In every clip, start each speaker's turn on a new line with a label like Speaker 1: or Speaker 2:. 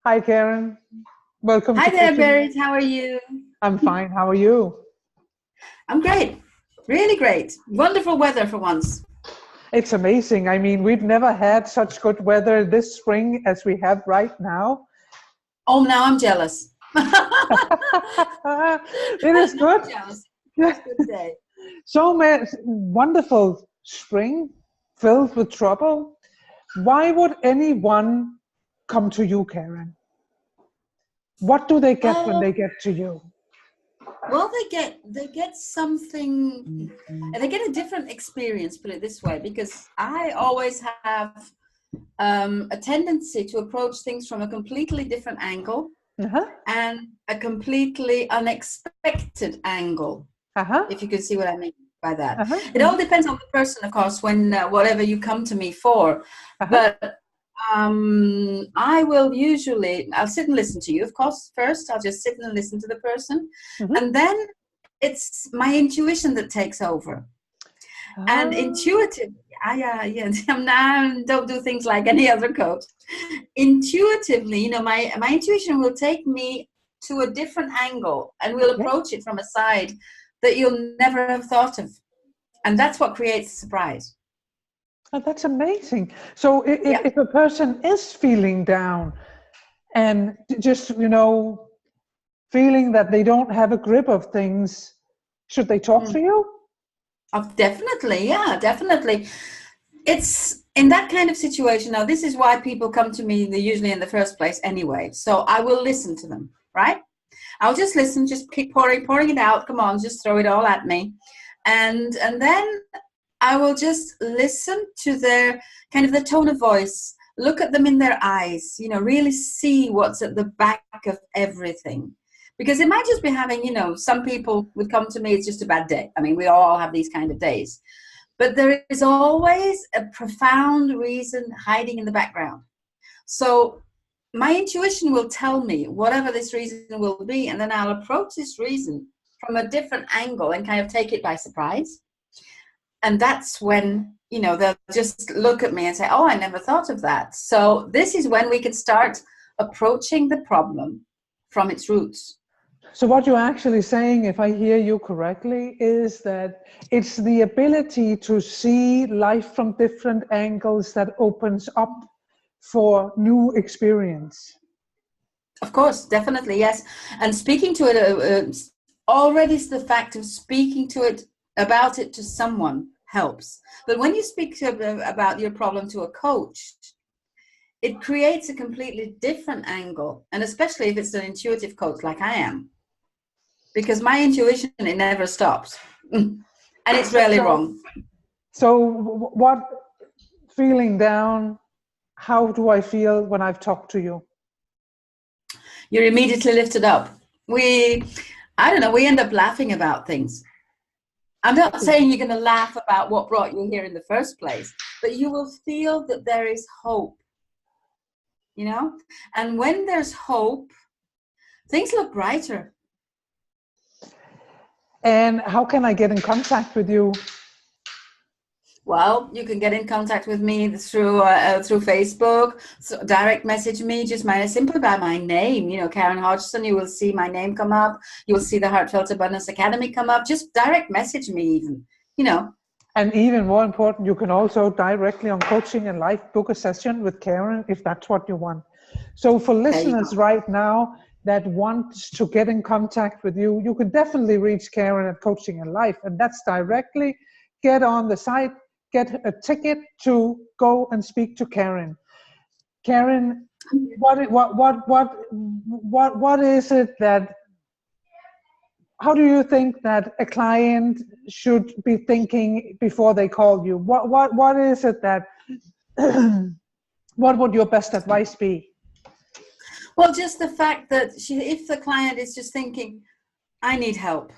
Speaker 1: Hi, Karen. Welcome
Speaker 2: Hi
Speaker 1: to
Speaker 2: there,
Speaker 1: Coaching.
Speaker 2: Berit. How are you?
Speaker 1: I'm fine. How are you?
Speaker 2: I'm great. Really great. Wonderful weather for once.
Speaker 1: It's amazing. I mean, we've never had such good weather this spring as we have right now.
Speaker 2: Oh, now I'm jealous.
Speaker 1: It is
Speaker 2: Now
Speaker 1: good.
Speaker 2: I'm jealous.
Speaker 1: Yeah.
Speaker 2: It's a good day.
Speaker 1: So much wonderful spring filled with trouble. Why would anyone come to you, Karen? What do they get when they
Speaker 2: Um,
Speaker 1: get to you?
Speaker 2: well, they get something, and they get a different experience. Put it this way, because I always have a tendency to approach things from a completely different angle
Speaker 1: Uh-huh.
Speaker 2: and a completely unexpected angle.
Speaker 1: Uh-huh.
Speaker 2: If you can see what I mean by that.
Speaker 1: Uh-huh.
Speaker 2: It all depends on the person, of course, when whatever you come to me for.
Speaker 1: Uh-huh.
Speaker 2: But I'll sit and listen to you, of course, first. I'll just sit and listen to the person.
Speaker 1: Mm-hmm.
Speaker 2: And then it's my intuition that takes over. And
Speaker 1: Ah.
Speaker 2: intuitive, yeah, I don't do things like any other coach. Intuitively, my intuition will take me to a different angle and we'll
Speaker 1: Yeah.
Speaker 2: approach it from a side that you'll never have thought of. And that's what creates a surprise.
Speaker 1: Oh, that's amazing. So
Speaker 2: Yeah.
Speaker 1: if a person is feeling down and just, feeling that they don't have a grip of things, should they talk to
Speaker 2: Mm.
Speaker 1: you?
Speaker 2: Oh, definitely. Yeah, definitely. It's in that kind of situation. Now, this is why people come to me usually in the first place anyway. So I will listen to them, right? I'll just listen, just keep pouring it out. Come on, just throw it all at me. And then I will just listen to their kind of the tone of voice, look at them in their eyes, really see what's at the back of everything. Because it might just be having, some people would come to me, it's just a bad day. I mean, we all have these kind of days. But there is always a profound reason hiding in the background. So my intuition will tell me whatever this reason will be, and then I'll approach this reason from a different angle and kind of take it by surprise. And that's when, they'll just look at me and say, oh, I never thought of that. So this is when we can start approaching the problem from its roots.
Speaker 1: So what you're actually saying, if I hear you correctly, is that it's the ability to see life from different angles that opens up for new experience.
Speaker 2: Of course, definitely, yes. And speaking to it, already the fact of speaking to it, about it to someone helps. But when you speak about your problem to a coach, it creates a completely different angle. And especially if it's an intuitive coach like I am, because my intuition, it never stops. And it's rarely
Speaker 1: So,
Speaker 2: wrong.
Speaker 1: so what feeling down, how do I feel when I've talked to you?
Speaker 2: You're immediately lifted up. I don't know, we end up laughing about things. I'm not saying you're going to laugh about what brought you here in the first place, but you will feel that there is hope, And when there's hope, things look brighter.
Speaker 1: And how can I get in contact with you?
Speaker 2: Well, you can get in contact with me through Facebook. So direct message me, just simply by my name, Karen Hodgson. You will see my name come up. You will see the Heartfelt Abundance Academy come up. Just direct message me, even.
Speaker 1: And even more important, you can also directly on Coaching and Life book a session with Karen if that's what you want. So for
Speaker 2: There you
Speaker 1: listeners
Speaker 2: go.
Speaker 1: right now that want to get in contact with you, you can definitely reach Karen at Coaching and Life, and that's directly get on the site, get a ticket to go and speak to Karen. Karen, what is it that, how do you think that a client should be thinking before they call you? What is it that what would your best advice be?
Speaker 2: Well, just the fact that if the client is just thinking, I need help,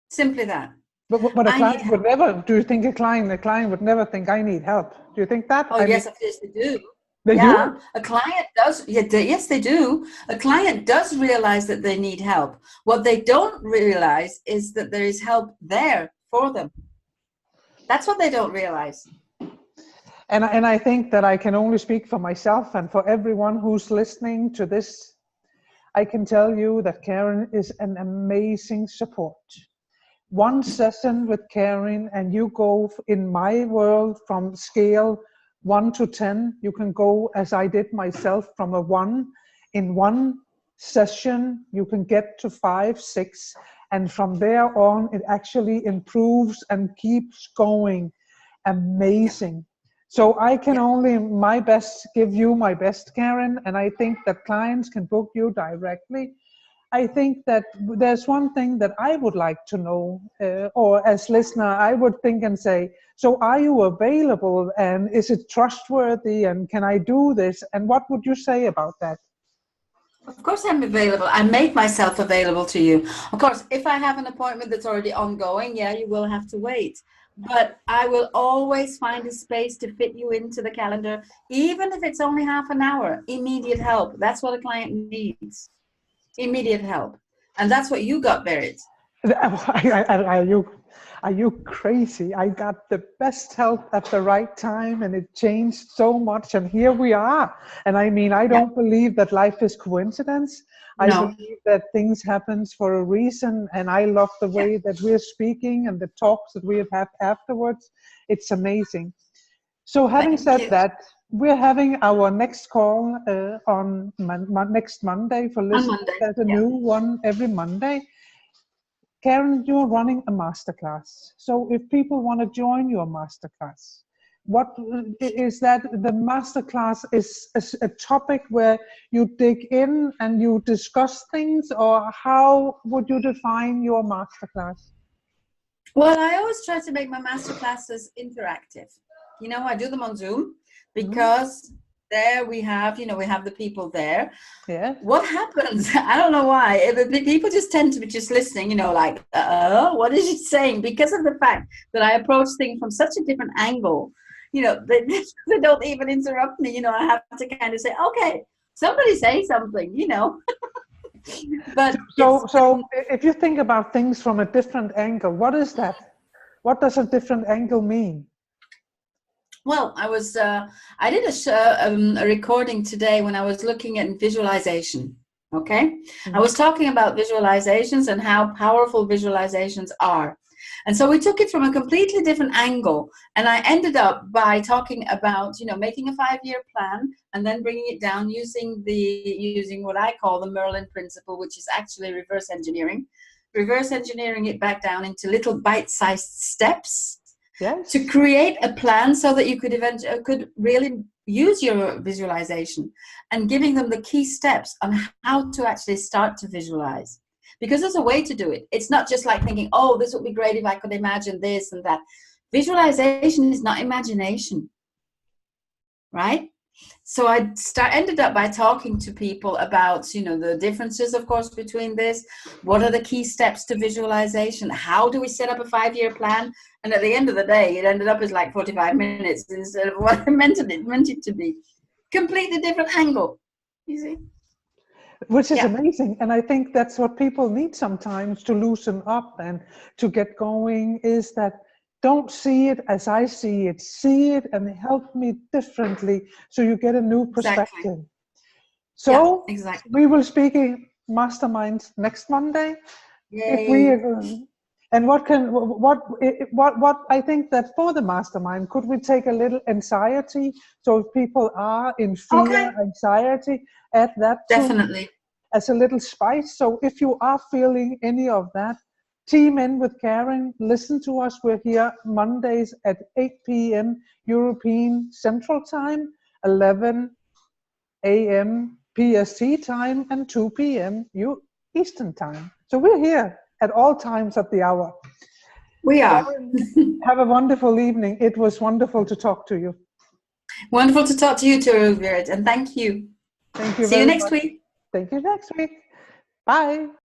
Speaker 2: simply that.
Speaker 1: But a
Speaker 2: I need
Speaker 1: client would
Speaker 2: help.
Speaker 1: never. Do you think a client would never think I need help? Do you think that?
Speaker 2: Oh,
Speaker 1: I mean,
Speaker 2: yes, of course they do.
Speaker 1: they
Speaker 2: Yeah,
Speaker 1: do.
Speaker 2: a client does. Yeah, yes, they do. A client does realize that they need help. What they don't realize is that there is help there for them. That's what they don't realize.
Speaker 1: And I think that I can only speak for myself and for everyone who's listening to this. I can tell you that Karen is an amazing support. One session with Karen and you go, in my world, from scale 1 to 10, you can go, as I did myself, from a 1. In one session, you can get to 5, 6, and from there on, it actually improves and keeps going. Amazing. So I can only give you my best, Karen, and I think that clients can book you directly. I think that there's one thing that I would like to know, or as listener, I would think and say, so are you available, and is it trustworthy, and can I do this? And what would you say about that?
Speaker 2: Of course I'm available. I make myself available to you. Of course, if I have an appointment that's already ongoing, yeah, you will have to wait. But I will always find a space to fit you into the calendar, even if it's only half an hour. Immediate help. That's what a client needs. Immediate help. And that's what you got, Berit.
Speaker 1: Are you crazy? I got the best help at the right time, and it changed so much, and here we are. And I mean, I don't believe that life is coincidence. I believe that things happen for a reason, and I love the way that we're speaking and the talks that we have had afterwards. It's amazing. So having said that, we're having our next call on next Monday for listeners. There's a new one every Monday. Karen, you're running a masterclass. So if people want to join your masterclass, what is that? The masterclass is a topic where you dig in and you discuss things, or how would you define your masterclass?
Speaker 2: Well, I always try to make my masterclasses interactive. You know, I do them on Zoom because there we have the people there.
Speaker 1: Yeah.
Speaker 2: What happens? I don't know why. People just tend to be just listening, like, what is she saying? Because of the fact that I approach things from such a different angle, they don't even interrupt me. I have to kind of say, okay, somebody say something, But
Speaker 1: so if you think about things from a different angle, what is that? What does a different angle mean?
Speaker 2: Well, I did a recording today when I was looking at visualization. Okay. I was talking about visualizations and how powerful visualizations are. And so we took it from a completely different angle. And I ended up by talking about, making a 5-year plan and then bringing it down using what I call the Merlin principle, which is actually reverse engineering it back down into little bite-sized steps.
Speaker 1: Yes.
Speaker 2: To create a plan so that you could really use your visualization, and giving them the key steps on how to actually start to visualize. Because there's a way to do it. It's not just like thinking, oh, this would be great if I could imagine this and that. Visualization is not imagination, right? So I ended up by talking to people about, the differences, of course, between this. What are the key steps to visualization? How do we set up a 5-year plan? And at the end of the day, it ended up as like 45 minutes instead of what I meant it to be. Completely different angle, you see?
Speaker 1: Which is amazing. And I think that's what people need sometimes to loosen up and to get going, is that don't see it as I see it. See it and help me differently, so you get a new perspective.
Speaker 2: Exactly.
Speaker 1: So
Speaker 2: exactly.
Speaker 1: We will speak in masterminds next Monday.
Speaker 2: Yay.
Speaker 1: If we and what I think that for the mastermind, could we take a little anxiety? So if people are in fear, anxiety, add that
Speaker 2: definitely
Speaker 1: as a little spice. So if you are feeling any of that, team in with Karen, listen to us. We're here Mondays at 8 p.m. European Central Time, 11 a.m. PST time, and 2 p.m. Eastern Time. So we're here at all times of the hour.
Speaker 2: We are.
Speaker 1: Karen, have a wonderful evening. It was wonderful to talk to you.
Speaker 2: Wonderful to talk to you too, Berit, and thank you.
Speaker 1: Thank you.
Speaker 2: See you next week.
Speaker 1: Thank you next week. Bye.